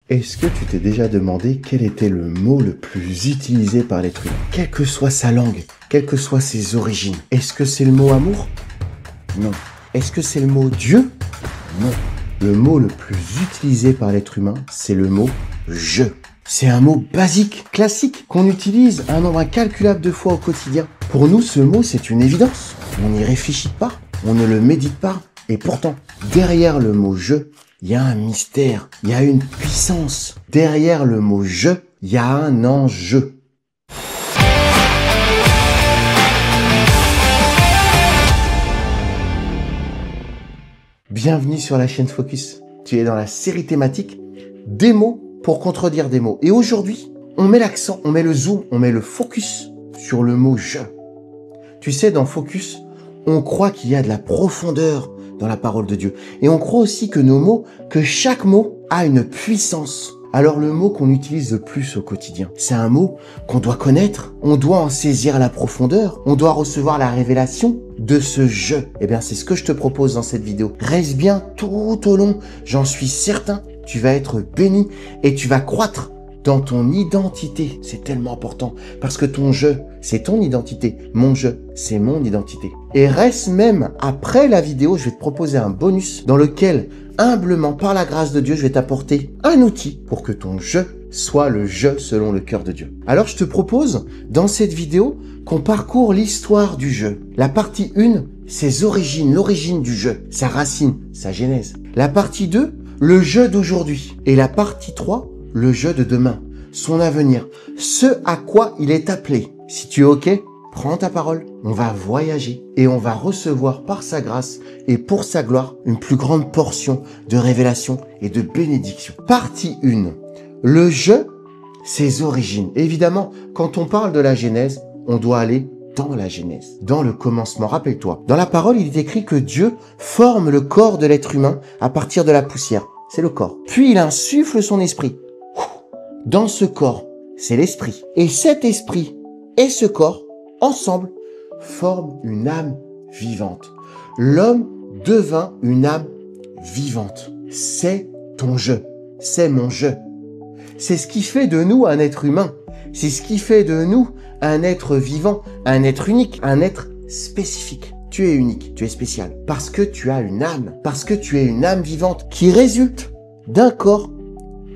Est-ce que tu t'es déjà demandé quel était le mot le plus utilisé par l'être humain? Quelle que soit sa langue, quelles que soient ses origines. Est-ce que c'est le mot amour? Non. Est-ce que c'est le mot Dieu? Non. Le mot le plus utilisé par l'être humain, c'est le mot « je ». C'est un mot basique, classique, qu'on utilise un nombre incalculable de fois au quotidien. Pour nous, ce mot, c'est une évidence. On n'y réfléchit pas, on ne le médite pas. Et pourtant, derrière le mot « je », il y a un mystère, il y a une puissance. Derrière le mot « je », il y a un enjeu. Bienvenue sur la chaîne Focus. Tu es dans la série thématique des mots pour contredire des mots. Et aujourd'hui, on met l'accent, on met le zoom, on met le focus sur le mot « je ». Tu sais, dans Focus, on croit qu'il y a de la profondeur dans la parole de Dieu. Et on croit aussi que nos mots, que chaque mot a une puissance. Alors le mot qu'on utilise le plus au quotidien, c'est un mot qu'on doit connaître, on doit en saisir la profondeur, on doit recevoir la révélation de ce « je ». Eh bien, c'est ce que je te propose dans cette vidéo. Reste bien tout au long, j'en suis certain, tu vas être béni et tu vas croître dans ton identité. C'est tellement important parce que ton « je », c'est ton identité. Mon « je », c'est mon identité. Et reste même après la vidéo, je vais te proposer un bonus dans lequel, humblement, par la grâce de Dieu, je vais t'apporter un outil pour que ton « je » soit le « je » selon le cœur de Dieu. Alors, je te propose, dans cette vidéo, qu'on parcourt l'histoire du « je ». La partie 1, ses origines, l'origine du « je », sa racine, sa genèse. La partie 2, le « je » d'aujourd'hui. Et la partie 3, le « je » de demain, son avenir, ce à quoi il est appelé. Si tu es OK, prends ta parole, on va voyager et on va recevoir par sa grâce et pour sa gloire une plus grande portion de révélation et de bénédiction. Partie 1. Le « je », ses origines. Évidemment, quand on parle de la Genèse, on doit aller dans la Genèse, dans le commencement. Rappelle-toi, dans la parole, il est écrit que Dieu forme le corps de l'être humain à partir de la poussière. C'est le corps. Puis il insuffle son esprit. Dans ce corps, c'est l'esprit. Et cet esprit et ce corps, ensemble, forment une âme vivante. L'homme devint une âme vivante. C'est ton « je », c'est mon « je ». C'est ce qui fait de nous un être humain. C'est ce qui fait de nous un être vivant, un être unique, un être spécifique. Tu es unique, tu es spécial, parce que tu as une âme, parce que tu es une âme vivante qui résulte d'un corps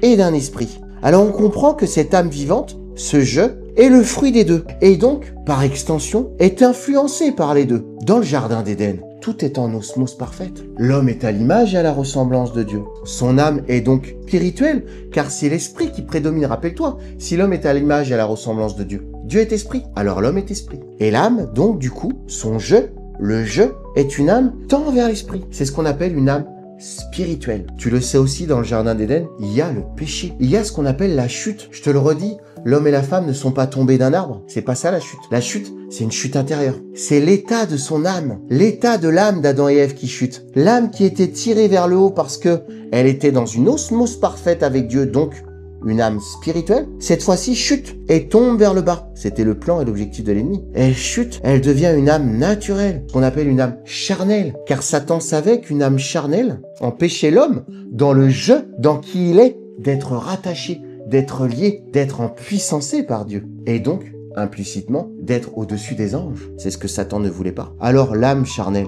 et d'un esprit. Alors on comprend que cette âme vivante, ce « je », est le fruit des deux, et donc, par extension, est influencé par les deux. Dans le jardin d'Éden, tout est en osmose parfaite. L'homme est à l'image et à la ressemblance de Dieu. Son âme est donc spirituelle, car c'est l'esprit qui prédomine. Rappelle-toi, si l'homme est à l'image et à la ressemblance de Dieu, Dieu est esprit, alors l'homme est esprit. Et l'âme, donc du coup, son « je », le « je » est une âme tend vers l'esprit. C'est ce qu'on appelle une âme spirituelle. Tu le sais aussi, dans le jardin d'Éden, il y a le péché. Il y a ce qu'on appelle la chute. Je te le redis, l'homme et la femme ne sont pas tombés d'un arbre. C'est pas ça la chute. La chute, c'est une chute intérieure. C'est l'état de son âme. L'état de l'âme d'Adam et Ève qui chute. L'âme qui était tirée vers le haut parce que elle était dans une osmose parfaite avec Dieu, donc une âme spirituelle, cette fois-ci chute et tombe vers le bas. C'était le plan et l'objectif de l'ennemi. Elle chute, elle devient une âme naturelle, qu'on appelle une âme charnelle, car Satan savait qu'une âme charnelle empêchait l'homme, dans le « je », dans qui il est, d'être rattaché, d'être lié, d'être empuissancé par Dieu. Et donc, implicitement, d'être au-dessus des anges. C'est ce que Satan ne voulait pas. Alors l'âme charnelle,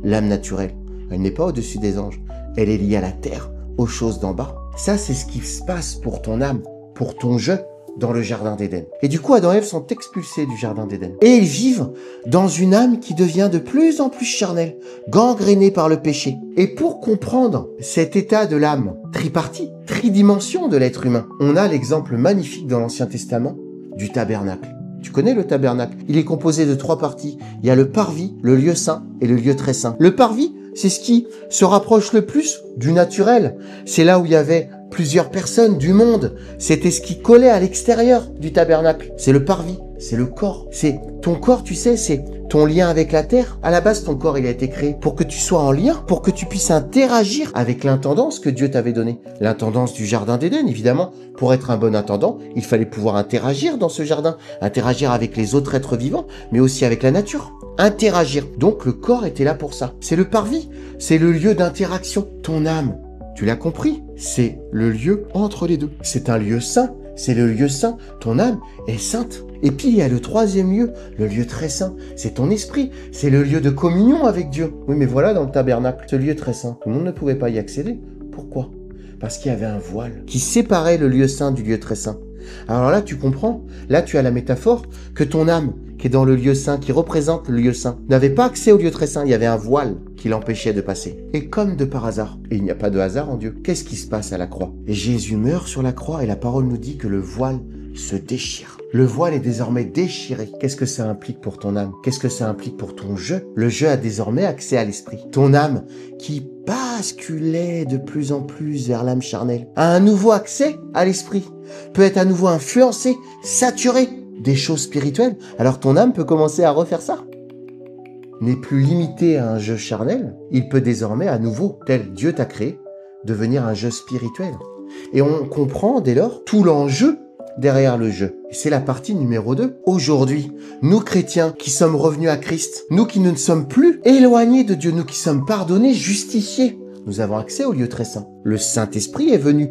l'âme naturelle, elle n'est pas au-dessus des anges. Elle est liée à la terre, aux choses d'en bas. Ça, c'est ce qui se passe pour ton âme, pour ton « je » dans le jardin d'Éden. Et du coup, Adam et Ève sont expulsés du jardin d'Éden. Et ils vivent dans une âme qui devient de plus en plus charnelle, gangrénée par le péché. Et pour comprendre cet état de l'âme tripartie, tridimension de l'être humain, on a l'exemple magnifique dans l'Ancien Testament du tabernacle. Tu connais le tabernacle? Il est composé de 3 parties. Il y a le parvis, le lieu saint et le lieu très saint. Le parvis, c'est ce qui se rapproche le plus du naturel. C'est là où il y avait plusieurs personnes du monde. C'était ce qui collait à l'extérieur du tabernacle. C'est le parvis, c'est le corps. C'est ton corps, tu sais, c'est ton lien avec la terre. À la base, ton corps, il a été créé pour que tu sois en lien, pour que tu puisses interagir avec l'intendance que Dieu t'avait donnée. L'intendance du jardin d'Éden, évidemment. Pour être un bon intendant, il fallait pouvoir interagir dans ce jardin, interagir avec les autres êtres vivants, mais aussi avec la nature. Interagir. Donc, le corps était là pour ça. C'est le parvis, c'est le lieu d'interaction. Ton âme, Tu l'as compris, c'est le lieu entre les deux. C'est un lieu saint, c'est le lieu saint. Ton âme est sainte. Et puis il y a le troisième lieu, le lieu très saint, c'est ton esprit, c'est le lieu de communion avec Dieu. Oui, mais voilà dans le tabernacle, ce lieu très saint, tout le monde ne pouvait pas y accéder. Pourquoi? Parce qu'il y avait un voile qui séparait le lieu saint du lieu très saint. Alors là, tu comprends, là tu as la métaphore que ton âme, qui est dans le lieu saint, qui représente le lieu saint, n'avait pas accès au lieu très saint, il y avait un voile qui l'empêchait de passer. Et comme de par hasard, et il n'y a pas de hasard en Dieu, qu'est-ce qui se passe à la croix? Et Jésus meurt sur la croix et la parole nous dit que le voile se déchire. Le voile est désormais déchiré. Qu'est-ce que ça implique pour ton âme? Qu'est-ce que ça implique pour ton jeu? Le jeu a désormais accès à l'esprit. Ton âme, qui basculait de plus en plus vers l'âme charnelle, a un nouveau accès à l'esprit, peut être à nouveau influencé, saturé des choses spirituelles. Alors ton âme peut commencer à refaire ça. N'est plus limité à un jeu charnel, il peut désormais à nouveau, tel Dieu t'a créé, devenir un jeu spirituel. Et on comprend dès lors tout l'enjeu derrière le jeu. Et c'est la partie numéro 2. Aujourd'hui, nous chrétiens qui sommes revenus à Christ, nous qui ne sommes plus éloignés de Dieu, nous qui sommes pardonnés, justifiés, nous avons accès au lieu très saint. Le Saint-Esprit est venu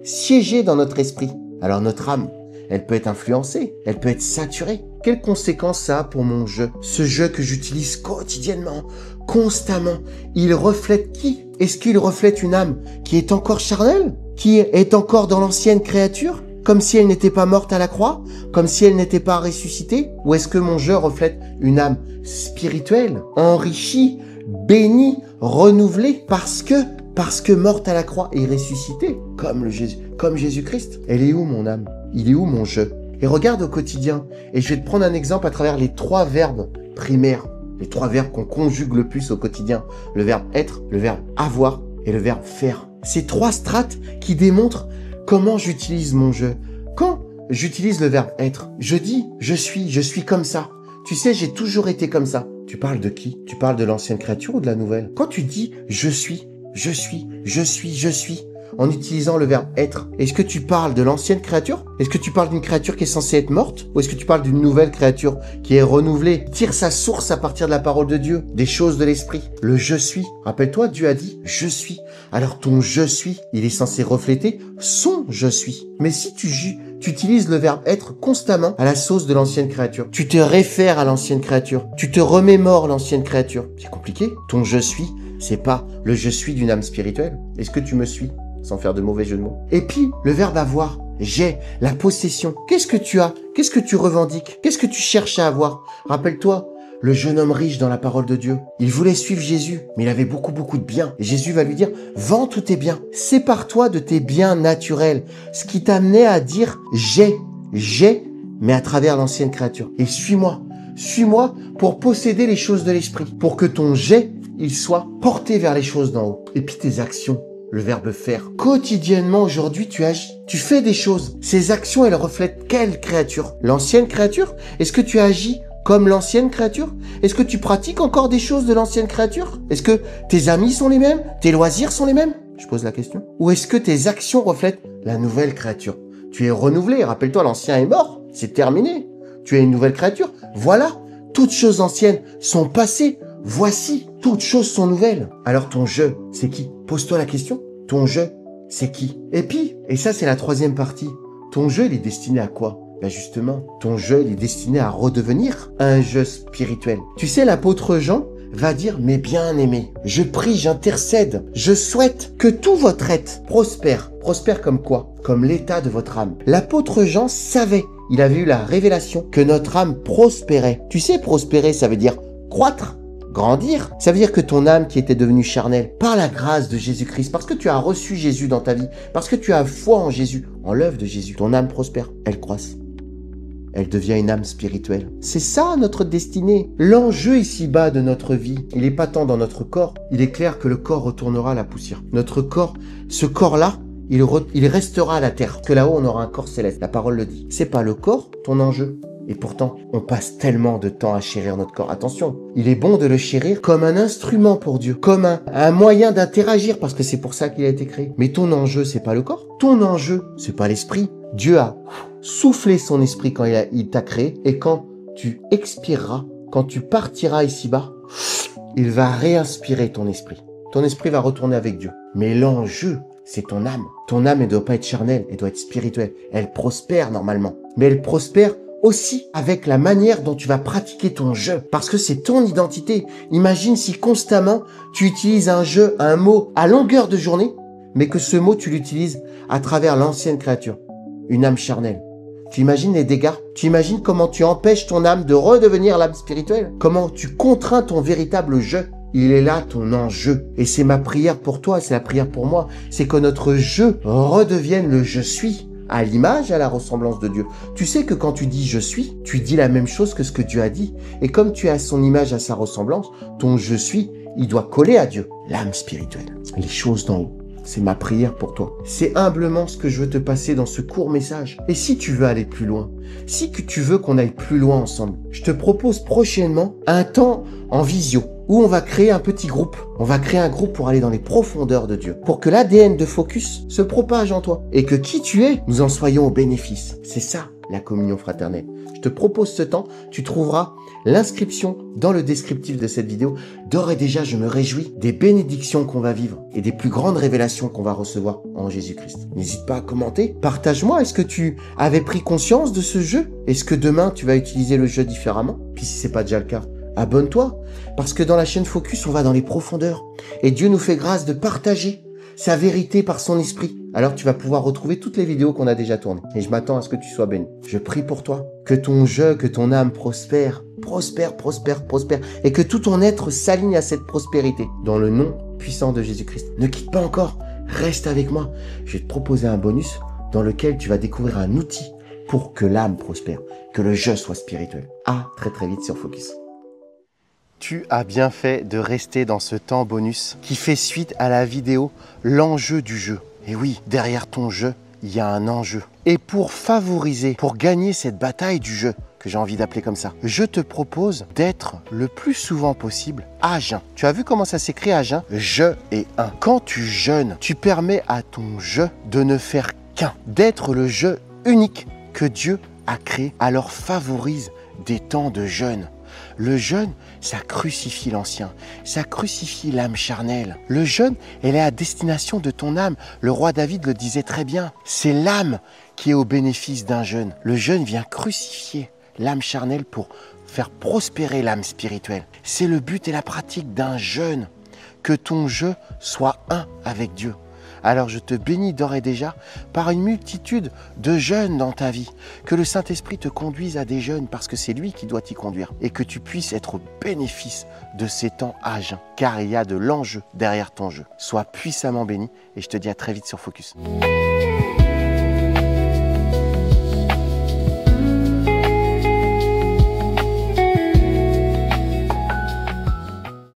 siéger dans notre esprit. Alors notre âme, elle peut être influencée, elle peut être saturée. Quelles conséquences ça a pour mon jeu? Ce jeu que j'utilise quotidiennement, constamment, il reflète qui? Est-ce qu'il reflète une âme qui est encore charnelle? Qui est encore dans l'ancienne créature? Comme si elle n'était pas morte à la croix? Comme si elle n'était pas ressuscitée? Ou est-ce que mon jeu reflète une âme spirituelle, enrichie, bénie, renouvelée, parce que morte à la croix et ressuscitée, comme Jésus-Christ? Elle est où mon âme? Il est où mon jeu? Et regarde au quotidien, et je vais te prendre un exemple à travers les 3 verbes primaires, les 3 verbes qu'on conjugue le plus au quotidien. Le verbe être, le verbe avoir et le verbe faire. Ces 3 strates qui démontrent comment j'utilise mon jeu. Quand j'utilise le verbe être, je dis je suis comme ça. Tu sais, j'ai toujours été comme ça. Tu parles de qui? Tu parles de l'ancienne créature ou de la nouvelle? Quand tu dis je suis, en utilisant le verbe être, est-ce que tu parles de l'ancienne créature? Est-ce que tu parles d'une créature qui est censée être morte? Ou est-ce que tu parles d'une nouvelle créature qui est renouvelée, tire sa source à partir de la parole de Dieu, des choses de l'esprit? Le je suis. Rappelle-toi, Dieu a dit je suis. Alors ton je suis, il est censé refléter son je suis. Mais si tu utilises le verbe être constamment à la sauce de l'ancienne créature, tu te réfères à l'ancienne créature, tu te remémores l'ancienne créature, c'est compliqué. Ton je suis, c'est pas le je suis d'une âme spirituelle. Est-ce que tu me suis? Sans faire de mauvais jeu de mots. Et puis, le verbe avoir, j'ai, la possession. Qu'est-ce que tu as? Qu'est-ce que tu revendiques? Qu'est-ce que tu cherches à avoir? Rappelle-toi, le jeune homme riche dans la parole de Dieu, il voulait suivre Jésus, mais il avait beaucoup de biens. Et Jésus va lui dire, vends tous tes biens, sépare-toi de tes biens naturels. Ce qui t'amenait à dire, j'ai, mais à travers l'ancienne créature. Et suis-moi pour posséder les choses de l'esprit, pour que ton j'ai, il soit porté vers les choses d'en haut. Et puis tes actions. Le verbe faire. Quotidiennement, aujourd'hui, tu agis. Tu fais des choses. Ces actions, elles reflètent quelle créature? L'ancienne créature? Est-ce que tu agis comme l'ancienne créature? Est-ce que tu pratiques encore des choses de l'ancienne créature? Est-ce que tes amis sont les mêmes? Tes loisirs sont les mêmes? Je pose la question. Ou est-ce que tes actions reflètent la nouvelle créature? Tu es renouvelé. Rappelle-toi, l'ancien est mort. C'est terminé. Tu es une nouvelle créature. Voilà. Toutes choses anciennes sont passées. Voici, toutes choses sont nouvelles. Alors ton je, c'est qui? Pose-toi la question. Ton je, c'est qui? Et puis, et ça c'est la 3e partie, ton jeu il est destiné à quoi? Ben justement, ton jeu il est destiné à redevenir un jeu spirituel. Tu sais, l'apôtre Jean va dire, mes bien-aimés, je prie, j'intercède, je souhaite que tout votre être prospère. Prospère comme quoi? Comme l'état de votre âme. L'apôtre Jean savait, il avait eu la révélation que notre âme prospérait. Tu sais, prospérer, ça veut dire croître. Grandir, ça veut dire que ton âme qui était devenue charnelle, par la grâce de Jésus-Christ, parce que tu as reçu Jésus dans ta vie, parce que tu as foi en Jésus, en l'œuvre de Jésus, ton âme prospère, elle croisse. Elle devient une âme spirituelle. C'est ça notre destinée. L'enjeu ici-bas de notre vie, il n'est pas tant dans notre corps. Il est clair que le corps retournera à la poussière. Notre corps, ce corps-là, il restera à la terre. Que là-haut, on aura un corps céleste. La parole le dit. C'est pas le corps, ton enjeu. Et pourtant, on passe tellement de temps à chérir notre corps. Attention, il est bon de le chérir comme un instrument pour Dieu, comme un moyen d'interagir, parce que c'est pour ça qu'il a été créé. Mais ton enjeu, c'est pas le corps. Ton enjeu, c'est pas l'esprit. Dieu a soufflé son esprit quand il t'a créé, et quand tu expireras, quand tu partiras ici-bas, il va réinspirer ton esprit. Ton esprit va retourner avec Dieu. Mais l'enjeu, c'est ton âme. Ton âme, elle doit pas être charnelle, elle doit être spirituelle. Elle prospère normalement. Mais elle prospère aussi avec la manière dont tu vas pratiquer ton jeu. Parce que c'est ton identité. Imagine si constamment tu utilises un jeu, un mot à longueur de journée, mais que ce mot, tu l'utilises à travers l'ancienne créature. Une âme charnelle. Tu imagines les dégâts? Tu imagines comment tu empêches ton âme de redevenir l'âme spirituelle? Comment tu contrains ton véritable jeu? Il est là ton enjeu. Et c'est ma prière pour toi, c'est la prière pour moi. C'est que notre jeu redevienne le je suis, à l'image, à la ressemblance de Dieu. Tu sais que quand tu dis je suis, tu dis la même chose que ce que Dieu a dit. Et comme tu es à son image, à sa ressemblance, ton je suis, il doit coller à Dieu. L'âme spirituelle, les choses d'en haut. C'est ma prière pour toi. C'est humblement ce que je veux te passer dans ce court message. Et si tu veux aller plus loin, si que tu veux qu'on aille plus loin ensemble, je te propose prochainement un temps en visio où on va créer un petit groupe. On va créer un groupe pour aller dans les profondeurs de Dieu, pour que l'ADN de Focus se propage en toi et que qui tu es, nous en soyons au bénéfice. C'est ça, la communion fraternelle. Je te propose ce temps, tu trouveras l'inscription dans le descriptif de cette vidéo. D'ores et déjà, je me réjouis des bénédictions qu'on va vivre et des plus grandes révélations qu'on va recevoir en Jésus-Christ. N'hésite pas à commenter. Partage-moi, est-ce que tu avais pris conscience de ce jeu? Est-ce que demain, tu vas utiliser le jeu différemment? Puis si c'est pas déjà le cas, abonne-toi. Parce que dans la chaîne Focus, on va dans les profondeurs. Et Dieu nous fait grâce de partager sa vérité par son esprit. Alors tu vas pouvoir retrouver toutes les vidéos qu'on a déjà tournées. Et je m'attends à ce que tu sois béni. Je prie pour toi. Que ton jeu, que ton âme prospère. Prospère, prospère, prospère. Et que tout ton être s'aligne à cette prospérité. Dans le nom puissant de Jésus-Christ. Ne quitte pas encore. Reste avec moi. Je vais te proposer un bonus dans lequel tu vas découvrir un outil pour que l'âme prospère. Que le jeu soit spirituel. À très très vite sur Focus. Tu as bien fait de rester dans ce temps bonus qui fait suite à la vidéo L'enjeu du jeu. Et oui, derrière ton jeu, il y a un enjeu. Et pour favoriser, pour gagner cette bataille du jeu, que j'ai envie d'appeler comme ça, je te propose d'être le plus souvent possible à jeun. Tu as vu comment ça s'écrit à jeun? Je et un. Quand tu jeûnes, tu permets à ton jeu de ne faire qu'un, d'être le jeu unique que Dieu a créé. Alors favorise des temps de jeûne. Le jeûne, ça crucifie l'ancien, ça crucifie l'âme charnelle. Le jeûne, elle est à destination de ton âme. Le roi David le disait très bien, c'est l'âme qui est au bénéfice d'un jeûne. Le jeûne vient crucifier l'âme charnelle pour faire prospérer l'âme spirituelle. C'est le but et la pratique d'un jeûne, que ton jeu soit un avec Dieu. Alors je te bénis d'ores et déjà par une multitude de jeûnes dans ta vie. Que le Saint-Esprit te conduise à des jeûnes parce que c'est lui qui doit t'y conduire. Et que tu puisses être au bénéfice de ces temps à jeun. Car il y a de l'enjeu derrière ton jeu. Sois puissamment béni et je te dis à très vite sur Focus.